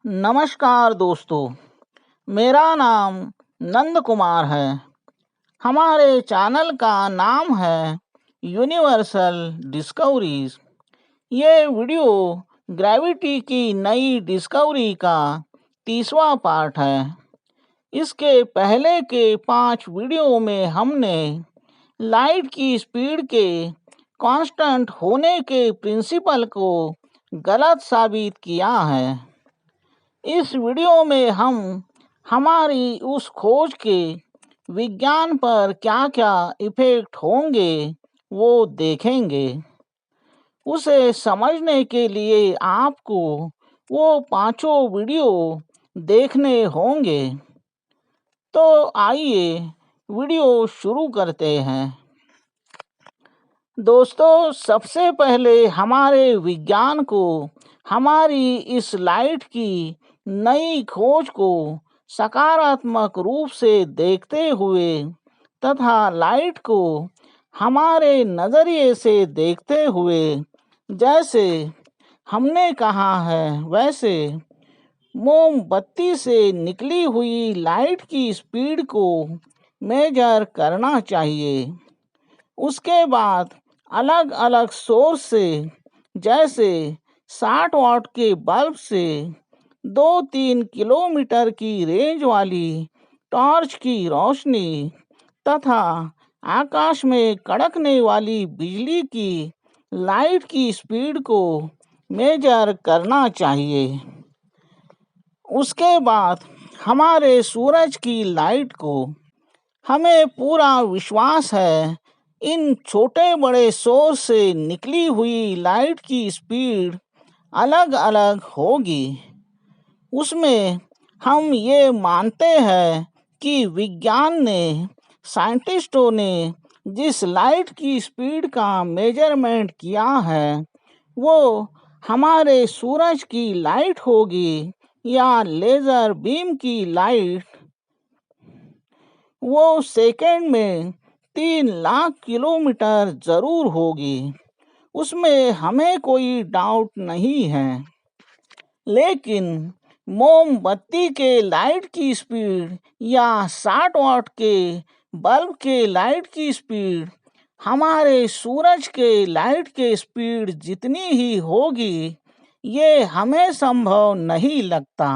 नमस्कार दोस्तों, मेरा नाम नंद कुमार है। हमारे चैनल का नाम है यूनिवर्सल डिस्कवरीज। ये वीडियो ग्रेविटी की नई डिस्कवरी का 30वां पार्ट है। इसके पहले के 5 वीडियो में हमने लाइट की स्पीड के कांस्टेंट होने के प्रिंसिपल को गलत साबित किया है। इस वीडियो में हम हमारी उस खोज के विज्ञान पर क्या क्या इफेक्ट होंगे वो देखेंगे। उसे समझने के लिए आपको वो 5 वीडियो देखने होंगे। तो आइए वीडियो शुरू करते हैं। दोस्तों, सबसे पहले हमारे विज्ञान को हमारी इस लाइट की नई खोज को सकारात्मक रूप से देखते हुए तथा लाइट को हमारे नज़रिए से देखते हुए, जैसे हमने कहा है वैसे मोमबत्ती से निकली हुई लाइट की स्पीड को मेजर करना चाहिए। उसके बाद अलग अलग सोर्स से, जैसे 60 वाट के बल्ब से 2-3 किलोमीटर की रेंज वाली टॉर्च की रोशनी तथा आकाश में कड़कने वाली बिजली की लाइट की स्पीड को मेजर करना चाहिए। उसके बाद हमारे सूरज की लाइट को, हमें पूरा विश्वास है इन छोटे बड़े सोर्स से निकली हुई लाइट की स्पीड अलग अलग होगी। उसमें हम ये मानते हैं कि विज्ञान ने, साइंटिस्टों ने जिस लाइट की स्पीड का मेजरमेंट किया है वो हमारे सूरज की लाइट होगी या लेज़र बीम की लाइट, वो सेकेंड में 3 लाख किलोमीटर ज़रूर होगी। उसमें हमें कोई डाउट नहीं है। लेकिन मोमबत्ती के लाइट की स्पीड या 60 वाट के बल्ब के लाइट की स्पीड हमारे सूरज के लाइट के स्पीड जितनी ही होगी, ये हमें संभव नहीं लगता।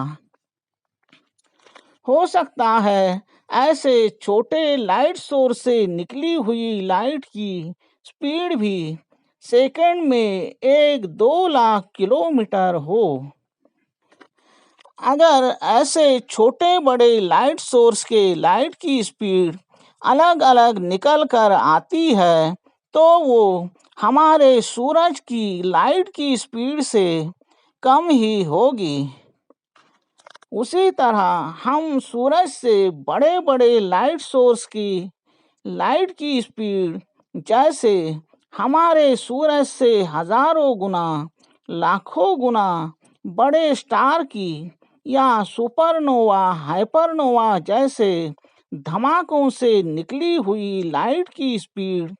हो सकता है ऐसे छोटे लाइट सोर्स से निकली हुई लाइट की स्पीड भी सेकंड में 1-2 लाख किलोमीटर हो। अगर ऐसे छोटे बड़े लाइट सोर्स के लाइट की स्पीड अलग अलग निकल कर आती है तो वो हमारे सूरज की लाइट की स्पीड से कम ही होगी। उसी तरह हम सूरज से बड़े बड़े लाइट सोर्स की लाइट की स्पीड, जैसे हमारे सूरज से हजारों गुना, लाखों गुना बड़े स्टार की या सुपरनोवा, हाइपरनोवा जैसे धमाकों से निकली हुई लाइट की स्पीड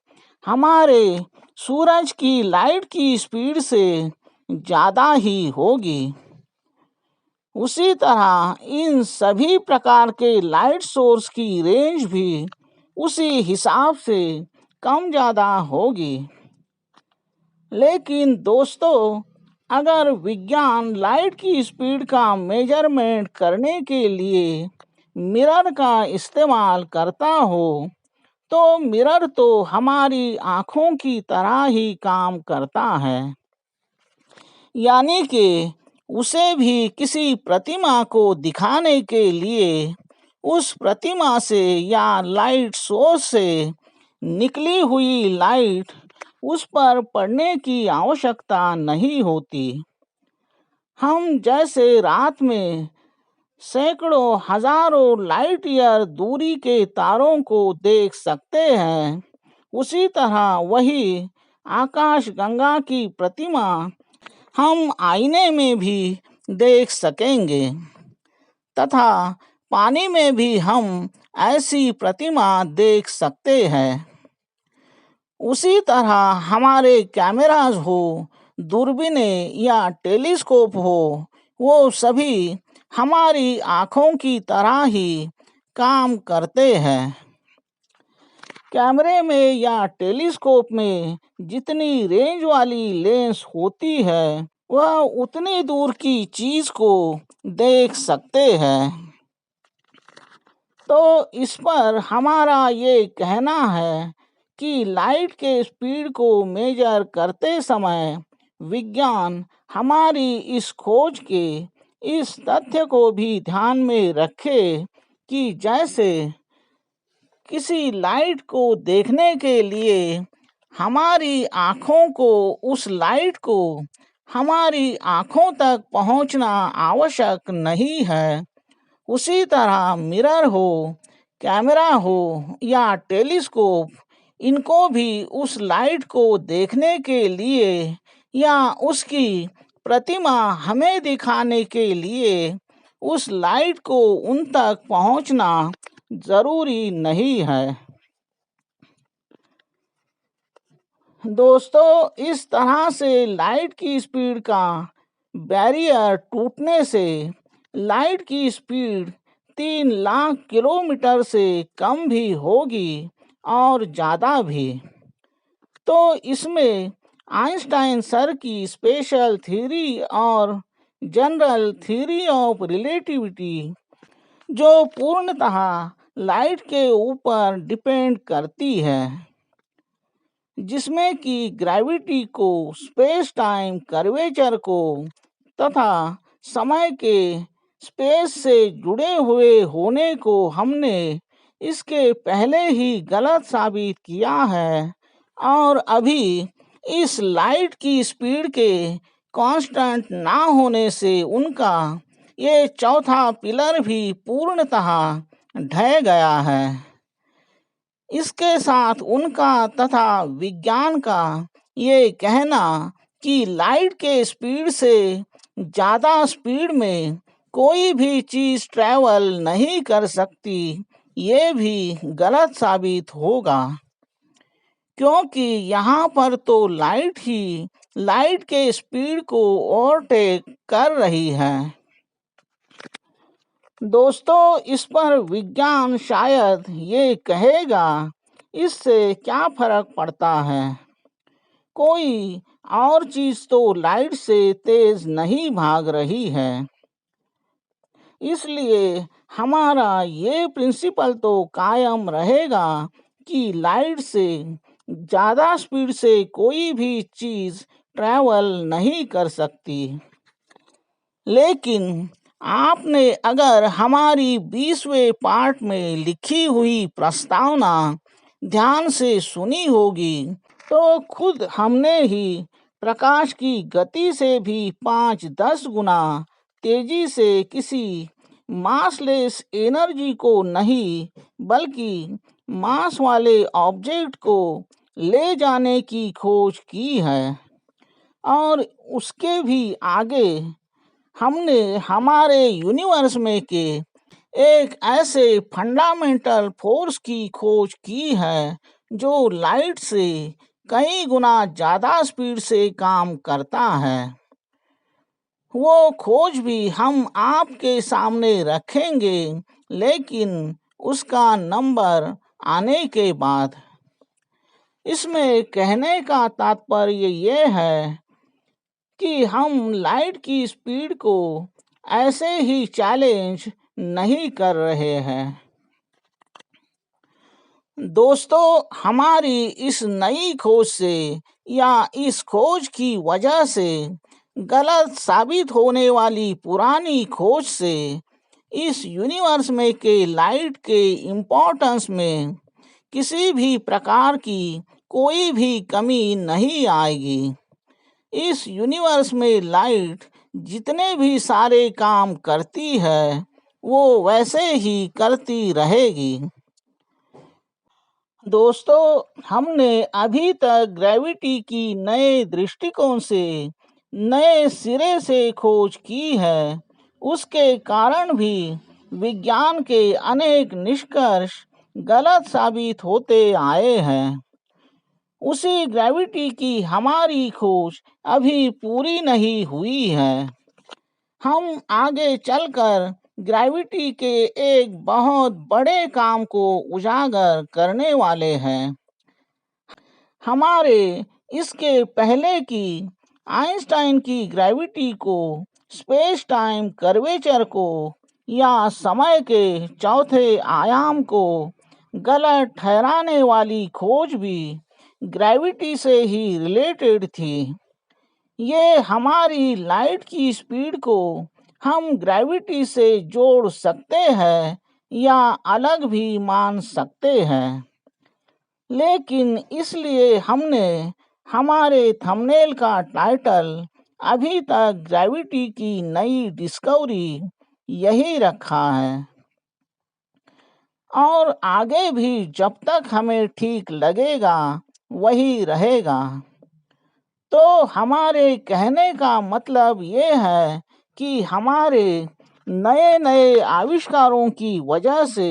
हमारे सूरज की लाइट की स्पीड से ज़्यादा ही होगी। उसी तरह इन सभी प्रकार के लाइट सोर्स की रेंज भी उसी हिसाब से कम ज़्यादा होगी। लेकिन दोस्तों, अगर विज्ञान लाइट की स्पीड का मेजरमेंट करने के लिए मिरर का इस्तेमाल करता हो तो मिरर तो हमारी आँखों की तरह ही काम करता है। यानी कि उसे भी किसी प्रतिमा को दिखाने के लिए उस प्रतिमा से या लाइट सोर्स से निकली हुई लाइट उस पर पड़ने की आवश्यकता नहीं होती। हम जैसे रात में सैकड़ों हजारों लाइट ईयर दूरी के तारों को देख सकते हैं, उसी तरह वही आकाश गंगा की प्रतिमा हम आईने में भी देख सकेंगे तथा पानी में भी हम ऐसी प्रतिमा देख सकते हैं। उसी तरह हमारे कैमरास हो, दूरबीनें या टेलीस्कोप हो, वो सभी हमारी आँखों की तरह ही काम करते हैं। कैमरे में या टेलीस्कोप में जितनी रेंज वाली लेंस होती है, वह उतनी दूर की चीज को देख सकते हैं। तो इस पर हमारा ये कहना है कि लाइट के स्पीड को मेजर करते समय विज्ञान हमारी इस खोज के इस तथ्य को भी ध्यान में रखे कि जैसे किसी लाइट को देखने के लिए हमारी आँखों को उस लाइट को हमारी आँखों तक पहुँचना आवश्यक नहीं है, उसी तरह मिरर हो, कैमरा हो या टेलीस्कोप, इनको भी उस लाइट को देखने के लिए या उसकी प्रतिमा हमें दिखाने के लिए उस लाइट को उन तक पहुँचना जरूरी नहीं है। दोस्तों, इस तरह से लाइट की स्पीड का बैरियर टूटने से लाइट की स्पीड 3 लाख किलोमीटर से कम भी होगी और ज़्यादा भी। तो इसमें आइंस्टाइन सर की स्पेशल थ्योरी और जनरल थ्योरी ऑफ रिलेटिविटी, जो पूर्णतः लाइट के ऊपर डिपेंड करती है, जिसमें कि ग्रेविटी को, स्पेस टाइम कर्वेचर को तथा समय के स्पेस से जुड़े हुए होने को हमने इसके पहले ही गलत साबित किया है और अभी इस लाइट की स्पीड के कांस्टेंट ना होने से उनका ये चौथा पिलर भी पूर्णतः ढह गया है। इसके साथ उनका तथा विज्ञान का ये कहना कि लाइट के स्पीड से ज़्यादा स्पीड में कोई भी चीज़ ट्रैवल नहीं कर सकती, ये भी गलत साबित होगा, क्योंकि यहाँ पर तो लाइट ही लाइट के स्पीड को ओवरटेक कर रही है। दोस्तों, इस पर विज्ञान शायद ये कहेगा, इससे क्या फर्क पड़ता है, कोई और चीज तो लाइट से तेज नहीं भाग रही है। इसलिए हमारा ये प्रिंसिपल तो कायम रहेगा कि लाइट से ज़्यादा स्पीड से कोई भी चीज़ ट्रैवल नहीं कर सकती। लेकिन आपने अगर हमारी 20वें पार्ट में लिखी हुई प्रस्तावना ध्यान से सुनी होगी, तो खुद हमने ही प्रकाश की गति से भी 5-10 गुना तेजी से किसी मासलेस एनर्जी को नहीं, बल्कि मास वाले ऑब्जेक्ट को ले जाने की खोज की है। और उसके भी आगे हमने हमारे यूनिवर्स में के एक ऐसे फंडामेंटल फोर्स की खोज की है जो लाइट से कई गुना ज़्यादा स्पीड से काम करता है। वो खोज भी हम आपके सामने रखेंगे, लेकिन उसका नंबर आने के बाद। इसमें कहने का तात्पर्य ये है कि हम लाइट की स्पीड को ऐसे ही चैलेंज नहीं कर रहे हैं। दोस्तों, हमारी इस नई खोज से या इस खोज की वजह से गलत साबित होने वाली पुरानी खोज से इस यूनिवर्स में के लाइट के इम्पोर्टेंस में किसी भी प्रकार की कोई भी कमी नहीं आएगी। इस यूनिवर्स में लाइट जितने भी सारे काम करती है, वो वैसे ही करती रहेगी। दोस्तों, हमने अभी तक ग्रेविटी की नए दृष्टिकोण से नए सिरे से खोज की है। उसके कारण भी विज्ञान के अनेक निष्कर्ष गलत साबित होते आए हैं। उसी ग्रेविटी की हमारी खोज अभी पूरी नहीं हुई है। हम आगे चलकर ग्रेविटी के एक बहुत बड़े काम को उजागर करने वाले हैं। हमारे इसके पहले की आइंस्टाइन की ग्रेविटी को, स्पेस टाइम कर्वेचर को या समय के चौथे आयाम को गलत ठहराने वाली खोज भी ग्रेविटी से ही रिलेटेड थी। ये हमारी लाइट की स्पीड को हम ग्रेविटी से जोड़ सकते हैं या अलग भी मान सकते हैं, लेकिन इसलिए हमने हमारे थंबनेल का टाइटल अभी तक ग्रेविटी की नई डिस्कवरी यही रखा है और आगे भी जब तक हमें ठीक लगेगा वही रहेगा। तो हमारे कहने का मतलब ये है कि हमारे नए नए आविष्कारों की वजह से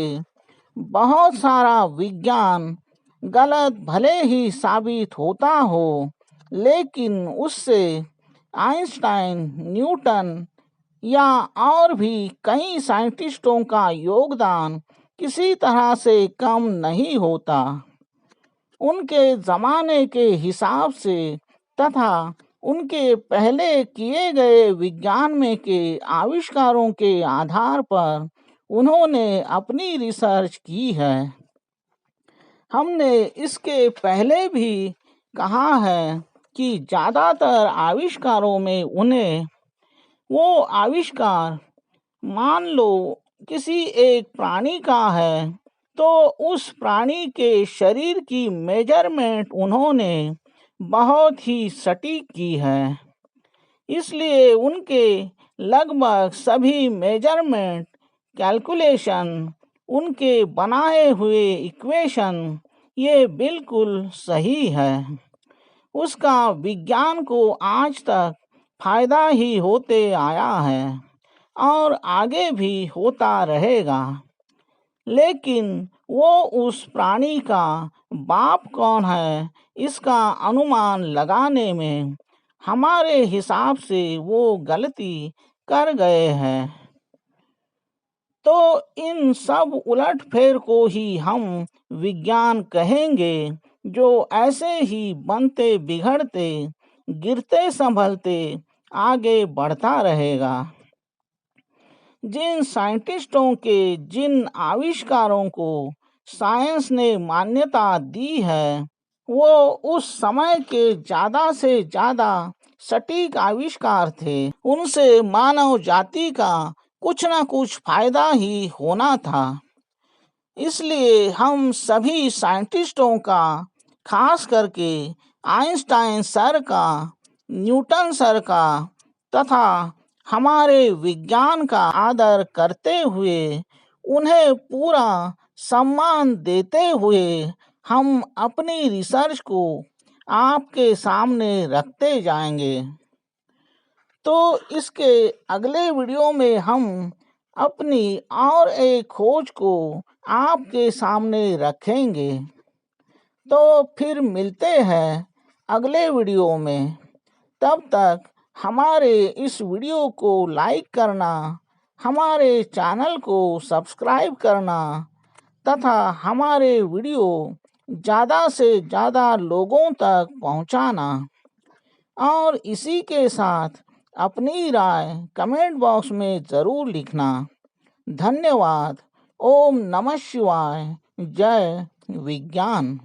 बहुत सारा विज्ञान गलत भले ही साबित होता हो, लेकिन उससे आइंस्टाइन, न्यूटन या और भी कई साइंटिस्टों का योगदान किसी तरह से कम नहीं होता। उनके ज़माने के हिसाब से तथा उनके पहले किए गए विज्ञान में के आविष्कारों के आधार पर उन्होंने अपनी रिसर्च की है। हमने इसके पहले भी कहा है कि ज़्यादातर आविष्कारों में उन्हें वो आविष्कार, मान लो किसी एक प्राणी का है, तो उस प्राणी के शरीर की मेजरमेंट उन्होंने बहुत ही सटीक की है। इसलिए उनके लगभग सभी मेजरमेंट, कैलकुलेशन, उनके बनाए हुए इक्वेशन ये बिल्कुल सही है। उसका विज्ञान को आज तक फायदा ही होते आया है और आगे भी होता रहेगा। लेकिन वो उस प्राणी का बाप कौन है, इसका अनुमान लगाने में हमारे हिसाब से वो गलती कर गए हैं। तो इन सब उलटफेर को ही हम विज्ञान कहेंगे, जो ऐसे ही बनते बिगड़ते, गिरते संभलते आगे बढ़ता रहेगा। जिन साइंटिस्टों के जिन आविष्कारों को साइंस ने मान्यता दी है, वो उस समय के ज़्यादा से ज़्यादा सटीक आविष्कार थे। उनसे मानव जाति का कुछ न कुछ फायदा ही होना था। इसलिए हम सभी साइंटिस्टों का, खास करके आइंस्टाइन सर का, न्यूटन सर का तथा हमारे विज्ञान का आदर करते हुए, उन्हें पूरा सम्मान देते हुए हम अपनी रिसर्च को आपके सामने रखते जाएंगे। तो इसके अगले वीडियो में हम अपनी और एक खोज को आपके सामने रखेंगे। तो फिर मिलते हैं अगले वीडियो में। तब तक हमारे इस वीडियो को लाइक करना, हमारे चैनल को सब्सक्राइब करना तथा हमारे वीडियो ज़्यादा से ज़्यादा लोगों तक पहुंचाना, और इसी के साथ अपनी राय कमेंट बॉक्स में ज़रूर लिखना। धन्यवाद। ओम नमः शिवाय। जय विज्ञान।